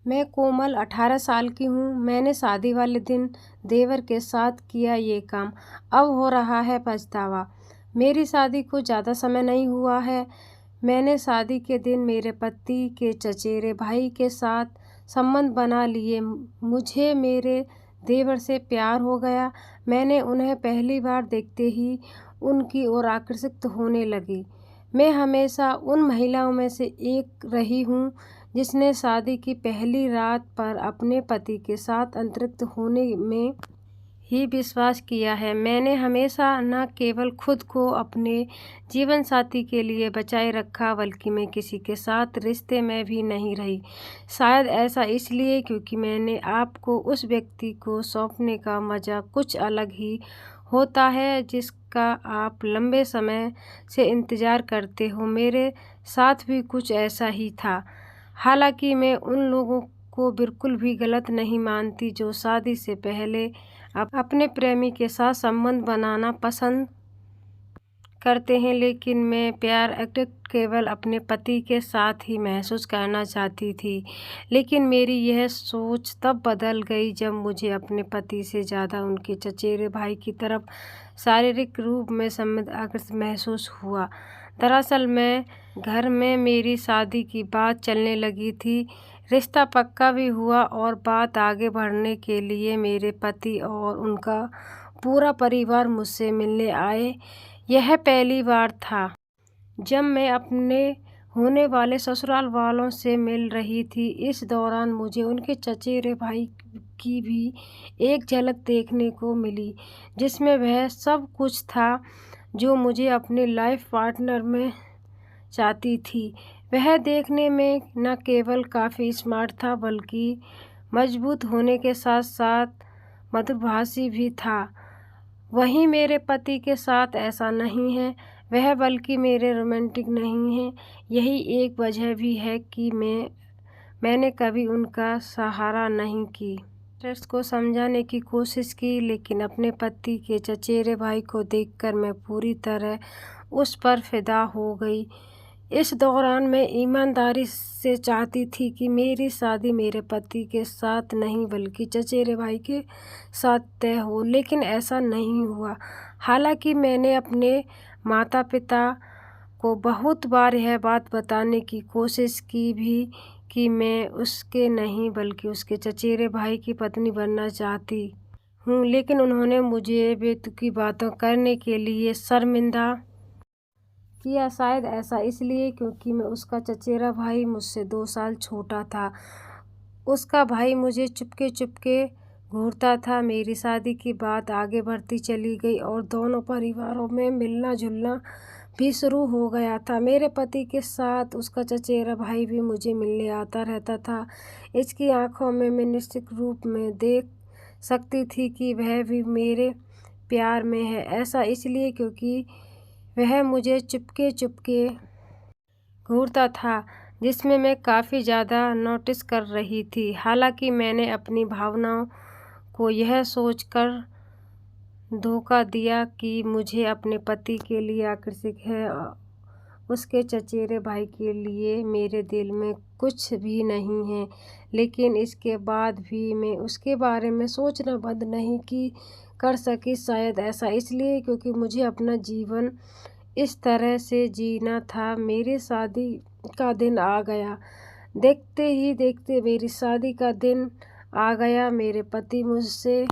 मैं कोमल 18 साल की हूँ। मैंने शादी वाले दिन देवर के साथ किया ये काम। अब हो रहा है पछतावा। मेरी शादी को ज़्यादा समय नहीं हुआ है। मैंने शादी के दिन मेरे पति के चचेरे भाई के साथ संबंध बना लिए। मुझे मेरे देवर से प्यार हो गया। मैंने उन्हें पहली बार देखते ही उनकी ओर आकर्षित होने लगी। मैं हमेशा उन महिलाओं में से एक रही हूँ जिसने शादी की पहली रात पर अपने पति के साथ अंतरिक्त होने में ही विश्वास किया है। मैंने हमेशा न केवल खुद को अपने जीवन साथी के लिए बचाए रखा, बल्कि मैं किसी के साथ रिश्ते में भी नहीं रही। शायद ऐसा इसलिए क्योंकि मैंने आपको उस व्यक्ति को सौंपने का मज़ा कुछ अलग ही होता है जिसका आप लंबे समय से इंतज़ार करते हो। मेरे साथ भी कुछ ऐसा ही था। हालांकि मैं उन लोगों को बिल्कुल भी गलत नहीं मानती जो शादी से पहले अपने प्रेमी के साथ संबंध बनाना पसंद करते हैं, लेकिन मैं प्यार केवल अपने पति के साथ ही महसूस करना चाहती थी। लेकिन मेरी यह सोच तब बदल गई जब मुझे अपने पति से ज़्यादा उनके चचेरे भाई की तरफ शारीरिक रूप में संबंध आकर्षित महसूस हुआ। दरअसल मैं घर में मेरी शादी की बात चलने लगी थी। रिश्ता पक्का भी हुआ और बात आगे बढ़ने के लिए मेरे पति और उनका पूरा परिवार मुझसे मिलने आए। यह पहली बार था जब मैं अपने होने वाले ससुराल वालों से मिल रही थी। इस दौरान मुझे उनके चचेरे भाई की भी एक झलक देखने को मिली, जिसमें वह सब कुछ था जो मुझे अपने लाइफ पार्टनर में चाहती थी। वह देखने में न केवल काफ़ी स्मार्ट था, बल्कि मजबूत होने के साथ साथ मधुरभाषी भी था। वहीं मेरे पति के साथ ऐसा नहीं है। वह बल्कि मेरे रोमांटिक नहीं है। यही एक वजह भी है कि मैंने कभी उनका सहारा नहीं की। इंटरेस्ट को समझाने की कोशिश की, लेकिन अपने पति के चचेरे भाई को देखकर मैं पूरी तरह उस पर फिदा हो गई। इस दौरान मैं ईमानदारी से चाहती थी कि मेरी शादी मेरे पति के साथ नहीं बल्कि चचेरे भाई के साथ तय हो, लेकिन ऐसा नहीं हुआ। हालांकि मैंने अपने माता पिता को बहुत बार यह बात बताने की कोशिश की भी कि मैं उसके नहीं बल्कि उसके चचेरे भाई की पत्नी बनना चाहती हूँ, लेकिन उन्होंने मुझे बेतुकी बातों करने के लिए शर्मिंदा किया। शायद ऐसा इसलिए क्योंकि मैं उसका चचेरा भाई मुझसे 2 साल छोटा था। उसका भाई मुझे चुपके घूरता था। मेरी शादी की बात आगे बढ़ती चली गई और दोनों परिवारों में मिलना जुलना भी शुरू हो गया था। मेरे पति के साथ उसका चचेरा भाई भी मुझे मिलने आता रहता था। इसकी आंखों में मैं निश्चित रूप में देख सकती थी कि वह भी मेरे प्यार में है। ऐसा इसलिए क्योंकि वह मुझे चुपके घूरता था, जिसमें मैं काफ़ी ज़्यादा नोटिस कर रही थी। हालांकि मैंने अपनी भावनाओं को यह सोचकर धोखा दिया कि मुझे अपने पति के लिए आकर्षित है, उसके चचेरे भाई के लिए मेरे दिल में कुछ भी नहीं है। लेकिन इसके बाद भी मैं उसके बारे में सोचना बंद नहीं कर सकी। शायद ऐसा इसलिए क्योंकि मुझे अपना जीवन इस तरह से जीना था। मेरी शादी का दिन आ गया। देखते ही देखते मेरी शादी का दिन आ गया। मेरे पति मुझसे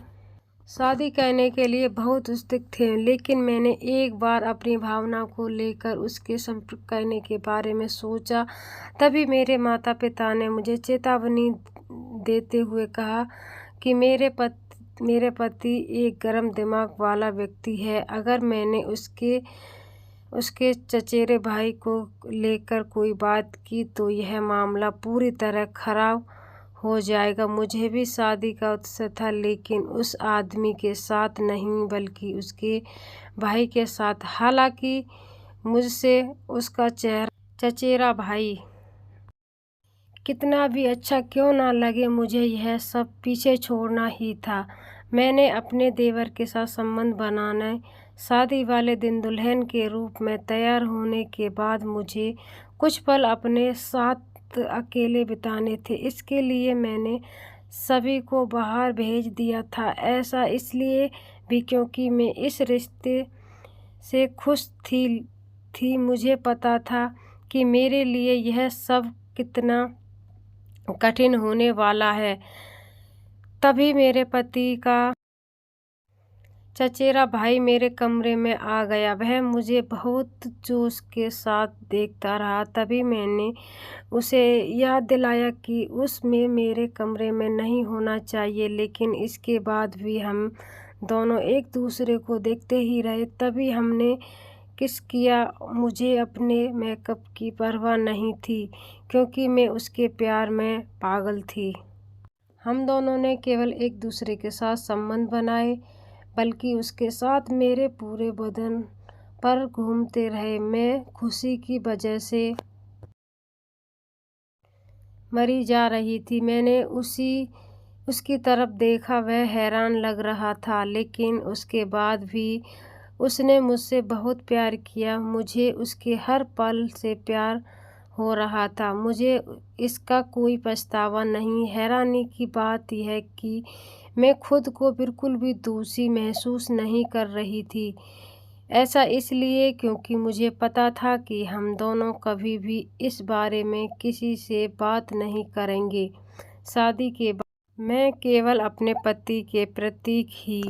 शादी करने के लिए बहुत उत्सुक थे, लेकिन मैंने एक बार अपनी भावना को लेकर उसके संपर्क करने के बारे में सोचा। तभी मेरे माता पिता ने मुझे चेतावनी देते हुए कहा कि मेरे पति एक गर्म दिमाग वाला व्यक्ति है। अगर मैंने उसके चचेरे भाई को लेकर कोई बात की तो यह मामला पूरी तरह खराब हो जाएगा। मुझे भी शादी का उत्साह था, लेकिन उस आदमी के साथ नहीं बल्कि उसके भाई के साथ। हालांकि मुझसे उसका चचेरा भाई कितना भी अच्छा क्यों ना लगे, मुझे यह सब पीछे छोड़ना ही था। मैंने अपने देवर के साथ संबंध बनाने शादी वाले दिन दुल्हन के रूप में तैयार होने के बाद मुझे कुछ पल अपने साथ वक्त अकेले बिताने थे। इसके लिए मैंने सभी को बाहर भेज दिया था। ऐसा इसलिए भी क्योंकि मैं इस रिश्ते से खुश थी। मुझे पता था कि मेरे लिए यह सब कितना कठिन होने वाला है। तभी मेरे पति का चचेरा भाई मेरे कमरे में आ गया। वह मुझे बहुत जोश के साथ देखता रहा। तभी मैंने उसे याद दिलाया कि उसमें मेरे कमरे में नहीं होना चाहिए, लेकिन इसके बाद भी हम दोनों एक दूसरे को देखते ही रहे। तभी हमने किस किया। मुझे अपने मेकअप की परवाह नहीं थी, क्योंकि मैं उसके प्यार में पागल थी। हम दोनों ने केवल एक दूसरे के साथ संबंध बनाए, बल्कि उसके साथ मेरे पूरे बदन पर घूमते रहे। मैं खुशी की वजह से मरी जा रही थी। मैंने उसकी तरफ देखा। वह हैरान लग रहा था, लेकिन उसके बाद भी उसने मुझसे बहुत प्यार किया। मुझे उसके हर पल से प्यार हो रहा था। मुझे इसका कोई पछतावा नहीं। हैरानी की बात यह कि मैं खुद को बिल्कुल भी दोषी महसूस नहीं कर रही थी। ऐसा इसलिए क्योंकि मुझे पता था कि हम दोनों कभी भी इस बारे में किसी से बात नहीं करेंगे। शादी के बाद मैं केवल अपने पति के प्रतीक ही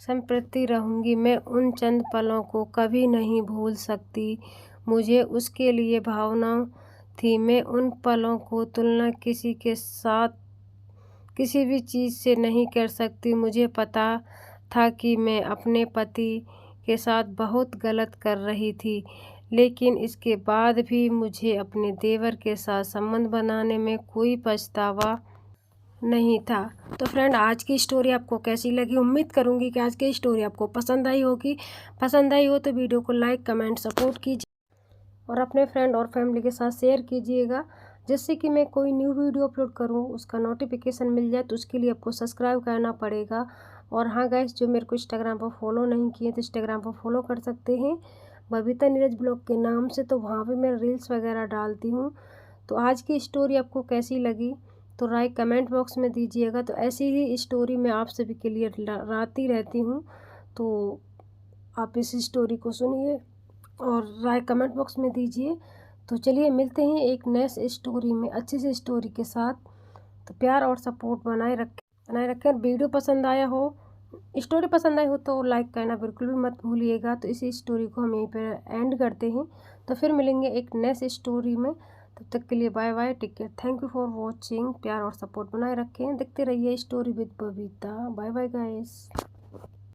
समर्पित रहूंगी। मैं उन चंद पलों को कभी नहीं भूल सकती। मुझे उसके लिए भावनाएं थी। मैं उन पलों को तुलना किसी के साथ किसी भी चीज़ से नहीं कर सकती। मुझे पता था कि मैं अपने पति के साथ बहुत गलत कर रही थी, लेकिन इसके बाद भी मुझे अपने देवर के साथ संबंध बनाने में कोई पछतावा नहीं था। तो फ्रेंड, आज की स्टोरी आपको कैसी लगी? उम्मीद करूंगी कि आज की स्टोरी आपको पसंद आई होगी। पसंद आई हो तो वीडियो को लाइक, कमेंट, सपोर्ट कीजिए और अपने फ्रेंड और फैमिली के साथ शेयर कीजिएगा, जिससे कि मैं कोई न्यू वीडियो अपलोड करूं उसका नोटिफिकेशन मिल जाए। तो उसके लिए आपको सब्सक्राइब करना पड़ेगा। और हाँ गाइस, जो मेरे को इंस्टाग्राम पर फॉलो नहीं किए तो इंस्टाग्राम पर फॉलो कर सकते हैं, बबीता नीरज ब्लॉग के नाम से। तो वहाँ पर मैं रील्स वगैरह डालती हूँ। तो आज की स्टोरी आपको कैसी लगी तो राय कमेंट बॉक्स में दीजिएगा। तो ऐसी ही स्टोरी मैं आप सभी के लिए लाती रहती हूँ, तो आप इस स्टोरी को सुनिए और राय कमेंट बॉक्स में दीजिए। तो चलिए मिलते हैं एक नेक्स्ट स्टोरी में अच्छी सी स्टोरी के साथ। तो प्यार और सपोर्ट बनाए रखें। वीडियो पसंद आया हो, स्टोरी पसंद आई हो तो लाइक करना बिल्कुल भी मत भूलिएगा। तो इसी स्टोरी को हम यहीं पर एंड करते हैं। तो फिर मिलेंगे एक नेक्स्ट स्टोरी में। तब तक के लिए bye bye, take care, thank you for watching. प्यार और सपोर्ट बनाए रखें। देखते रहिए story with Babita. Bye bye guys.